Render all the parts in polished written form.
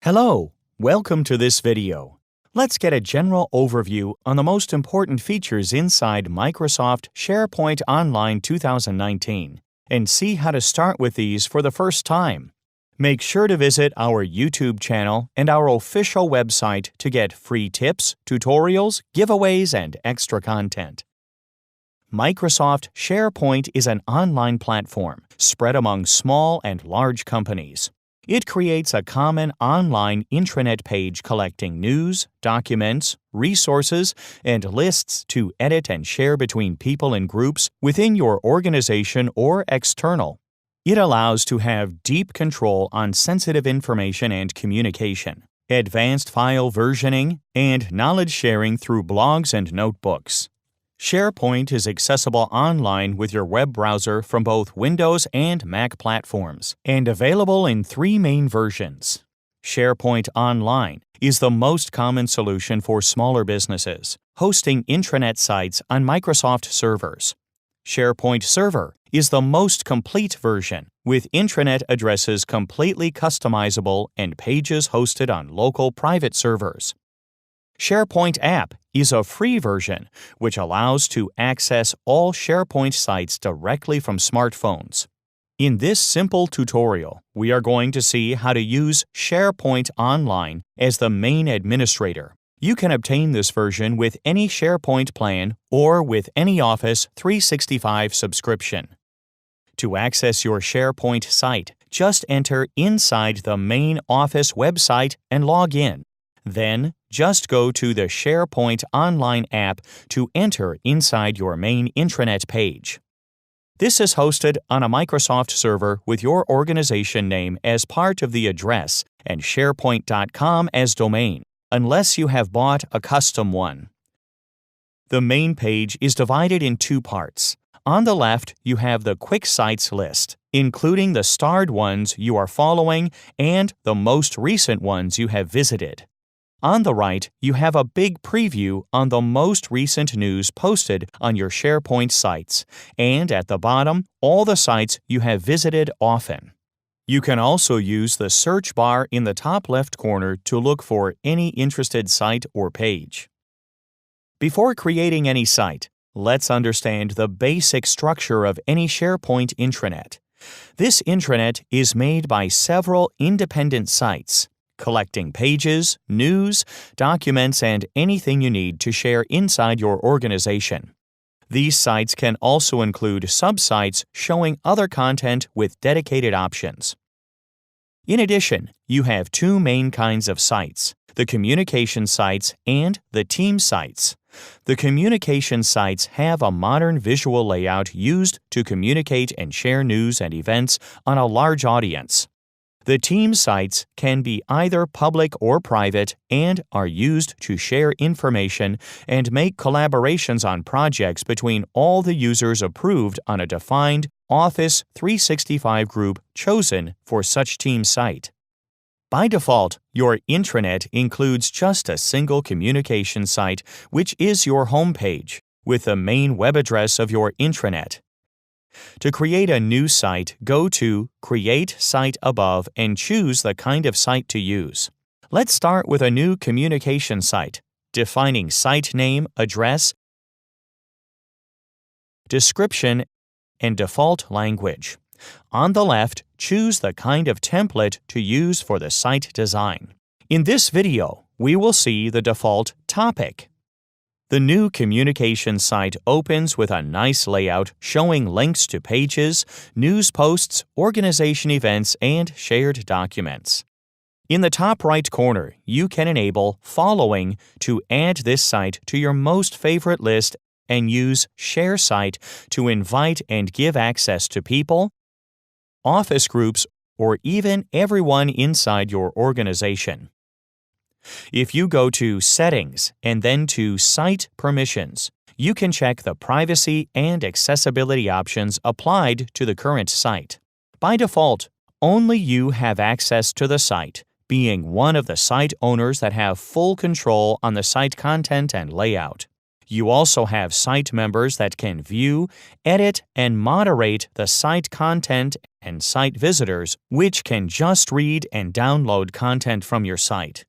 Hello, welcome to this video. Let's get a general overview on the most important features inside Microsoft SharePoint Online 2019 and see how to start with these for the first time. Make sure to visit our YouTube channel and our official website to get free tips, tutorials, giveaways, and extra content. Microsoft SharePoint is an online platform spread among small and large companies. It creates a common online intranet page collecting news, documents, resources, and lists to edit and share between people and groups within your organization or external. It allows to have deep control on sensitive information and communication, advanced file versioning, and knowledge sharing through blogs and notebooks. SharePoint is accessible online with your web browser from both Windows and Mac platforms, and available in three main versions. SharePoint Online is the most common solution for smaller businesses, hosting intranet sites on Microsoft servers. SharePoint Server is the most complete version, with intranet addresses completely customizable and pages hosted on local private servers. SharePoint App is a free version, which allows to access all SharePoint sites directly from smartphones. In this simple tutorial, we are going to see how to use SharePoint Online as the main administrator. You can obtain this version with any SharePoint plan or with any Office 365 subscription. To access your SharePoint site, just enter inside the main Office website and log in. Then, just go to the SharePoint Online app to enter inside your main intranet page. This is hosted on a Microsoft server with your organization name as part of the address and SharePoint.com as domain, unless you have bought a custom one. The main page is divided in two parts. On the left, you have the Quick Sites list, including the starred ones you are following and the most recent ones you have visited. On the right, you have a big preview on the most recent news posted on your SharePoint sites, and at the bottom, all the sites you have visited often. You can also use the search bar in the top left corner to look for any interested site or page. Before creating any site, let's understand the basic structure of any SharePoint intranet. This intranet is made by several independent sites, collecting pages, news, documents, and anything you need to share inside your organization. These sites can also include subsites showing other content with dedicated options. In addition, you have two main kinds of sites, the communication sites and the team sites. The communication sites have a modern visual layout used to communicate and share news and events on a large audience. The team sites can be either public or private and are used to share information and make collaborations on projects between all the users approved on a defined Office 365 group chosen for such team site. By default, your intranet includes just a single communication site, which is your home page, with the main web address of your intranet. To create a new site, go to Create Site above and choose the kind of site to use. Let's start with a new communication site, defining site name, address, description, and default language. On the left, choose the kind of template to use for the site design. In this video, we will see the default topic. The new communication site opens with a nice layout showing links to pages, news posts, organization events, and shared documents. In the top right corner, you can enable Following to add this site to your most favorite list and use Share Site to invite and give access to people, office groups, or even everyone inside your organization. If you go to Settings and then to Site Permissions, you can check the privacy and accessibility options applied to the current site. By default, only you have access to the site, being one of the site owners that have full control on the site content and layout. You also have site members that can view, edit, and moderate the site content and site visitors, which can just read and download content from your site.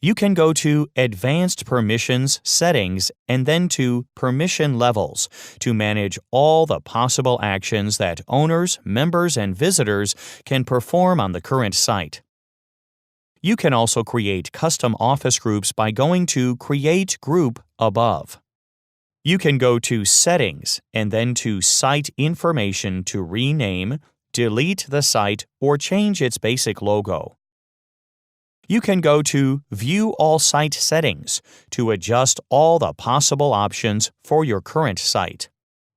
You can go to Advanced Permissions Settings and then to Permission Levels to manage all the possible actions that owners, members, and visitors can perform on the current site. You can also create custom office groups by going to Create Group above. You can go to Settings and then to Site Information to rename, delete the site, or change its basic logo. You can go to View All Site Settings to adjust all the possible options for your current site.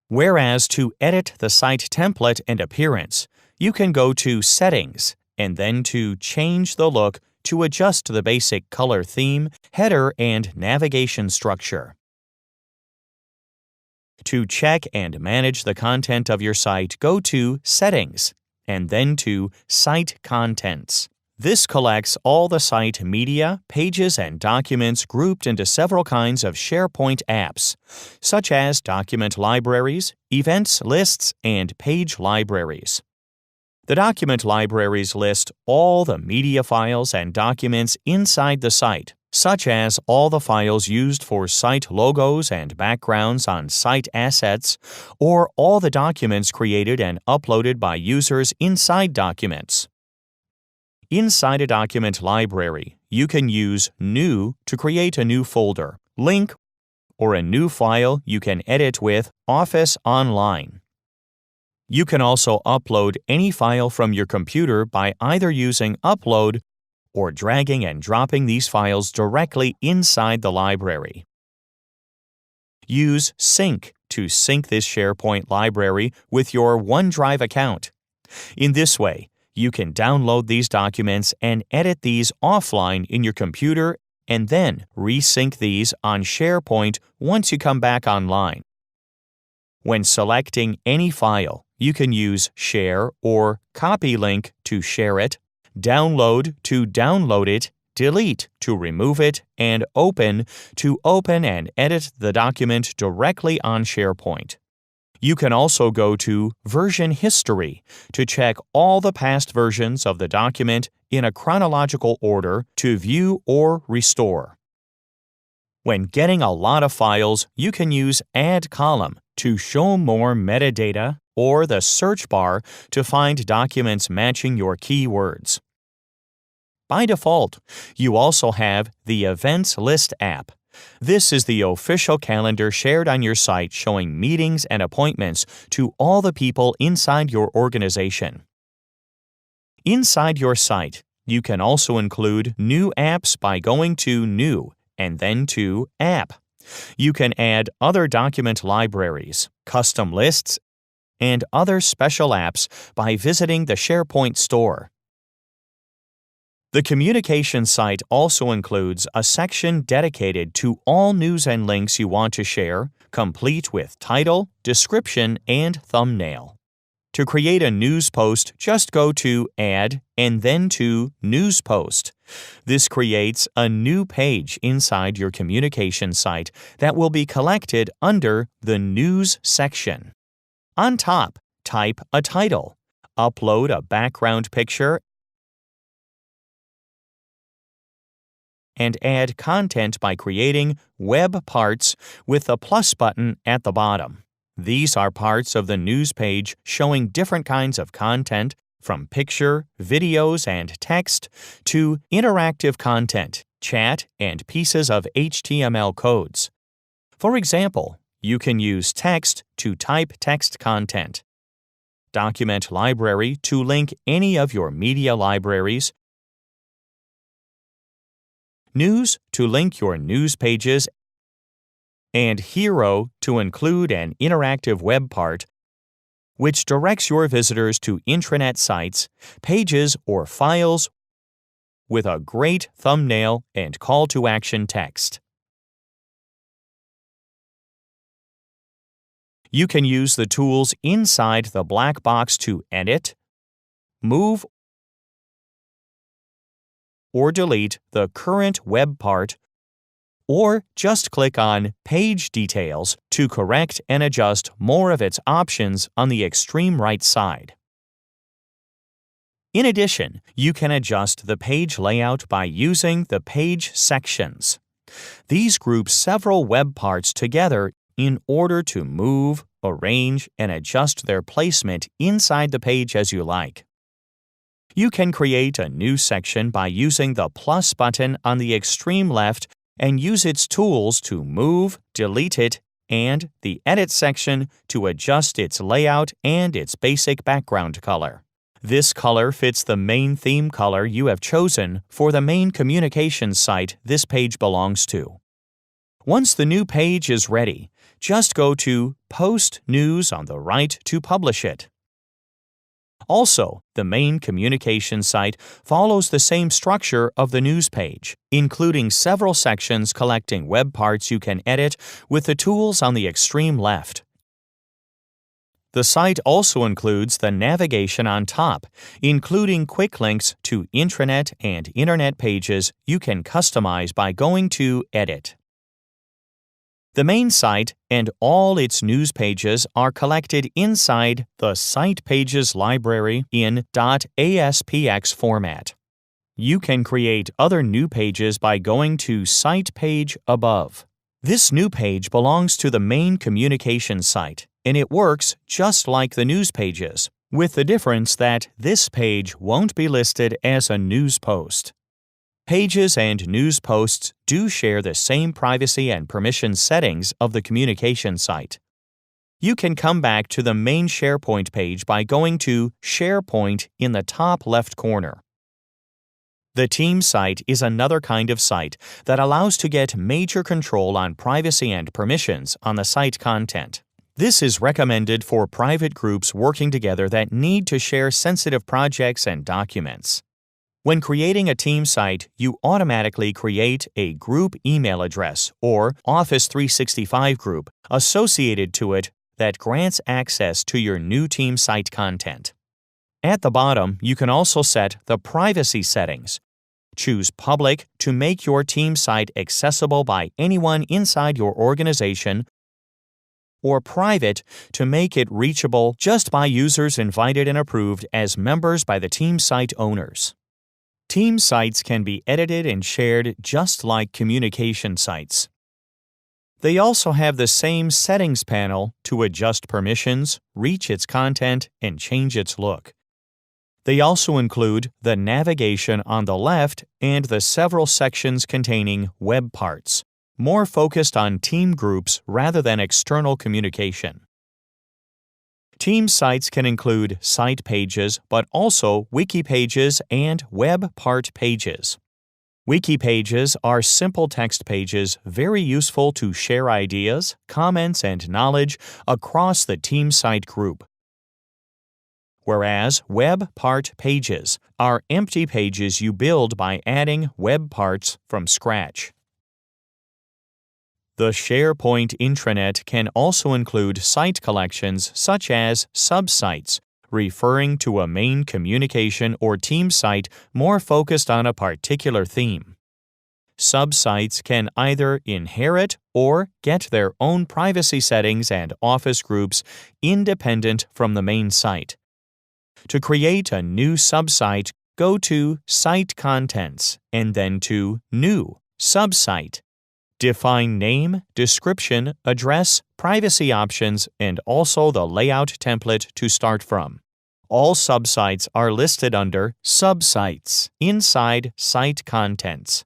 Whereas to edit the site template and appearance, you can go to Settings and then to Change the Look to adjust the basic color theme, header, and navigation structure. To check and manage the content of your site, go to Settings and then to Site Contents. This collects all the site media, pages, and documents grouped into several kinds of SharePoint apps, such as document libraries, events lists, and page libraries. The document libraries list all the media files and documents inside the site, such as all the files used for site logos and backgrounds on site assets, or all the documents created and uploaded by users inside documents. Inside a document library, you can use New to create a new folder, link, or a new file you can edit with Office Online. You can also upload any file from your computer by either using Upload or dragging and dropping these files directly inside the library. Use Sync to sync this SharePoint library with your OneDrive account. In this way, you can download these documents and edit these offline in your computer and then resync these on SharePoint once you come back online. When selecting any file, you can use Share or Copy link to share it, Download to download it, Delete to remove it, and Open to open and edit the document directly on SharePoint. You can also go to Version History to check all the past versions of the document in a chronological order to view or restore. When getting a lot of files, you can use Add Column to show more metadata or the search bar to find documents matching your keywords. By default, you also have the Events List app. This is the official calendar shared on your site showing meetings and appointments to all the people inside your organization. Inside your site, you can also include new apps by going to New and then to App. You can add other document libraries, custom lists, and other special apps by visiting the SharePoint store. The communication site also includes a section dedicated to all news and links you want to share, complete with title, description, and thumbnail. To create a news post, just go to Add and then to News Post. This creates a new page inside your communication site that will be collected under the News section. On top, type a title, upload a background picture, and add content by creating web parts with the plus button at the bottom. These are parts of the news page showing different kinds of content, from picture, videos, and text to interactive content, chat, and pieces of HTML codes. For example, you can use text to type text content, document library to link any of your media libraries, news to link your news pages, and hero to include an interactive web part which directs your visitors to intranet sites, pages, or files with a great thumbnail and call to action text. You can use the tools inside the black box to edit, move, or delete the current web part or just click on Page Details to correct and adjust more of its options on the extreme right side. In addition, you can adjust the page layout by using the Page Sections. These group several web parts together in order to move, arrange, and adjust their placement inside the page as you like. You can create a new section by using the plus button on the extreme left and use its tools to move, delete it, and the Edit section to adjust its layout and its basic background color. This color fits the main theme color you have chosen for the main communications site this page belongs to. Once the new page is ready, just go to Post News on the right to publish it. Also, the main communication site follows the same structure of the news page, including several sections collecting web parts you can edit with the tools on the extreme left. The site also includes the navigation on top, including quick links to intranet and internet pages you can customize by going to Edit. The main site and all its news pages are collected inside the Site Pages library in .aspx format. You can create other new pages by going to Site Page above. This new page belongs to the main communication site, and it works just like the news pages, with the difference that this page won't be listed as a news post. Pages and news posts do share the same privacy and permission settings of the communication site. You can come back to the main SharePoint page by going to SharePoint in the top left corner. The team site is another kind of site that allows to get major control on privacy and permissions on the site content. This is recommended for private groups working together that need to share sensitive projects and documents. When creating a team site, you automatically create a group email address or Office 365 group associated to it that grants access to your new team site content. At the bottom, you can also set the privacy settings. Choose Public to make your team site accessible by anyone inside your organization, or Private to make it reachable just by users invited and approved as members by the team site owners. Team sites can be edited and shared just like communication sites. They also have the same settings panel to adjust permissions, reach its content, and change its look. They also include the navigation on the left and the several sections containing web parts, more focused on team groups rather than external communication. Team sites can include site pages, but also wiki pages and web part pages. Wiki pages are simple text pages very useful to share ideas, comments, and knowledge across the team site group. Whereas web part pages are empty pages you build by adding web parts from scratch. The SharePoint intranet can also include site collections such as subsites, referring to a main communication or team site more focused on a particular theme. Subsites can either inherit or get their own privacy settings and office groups independent from the main site. To create a new subsite, go to Site Contents and then to New Subsite. Define name, description, address, privacy options, and also the layout template to start from. All subsites are listed under Subsites inside Site Contents.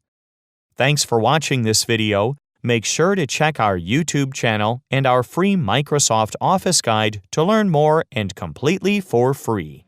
Thanks for watching this video. Make sure to check our YouTube channel and our free Microsoft Office guide to learn more and completely for free.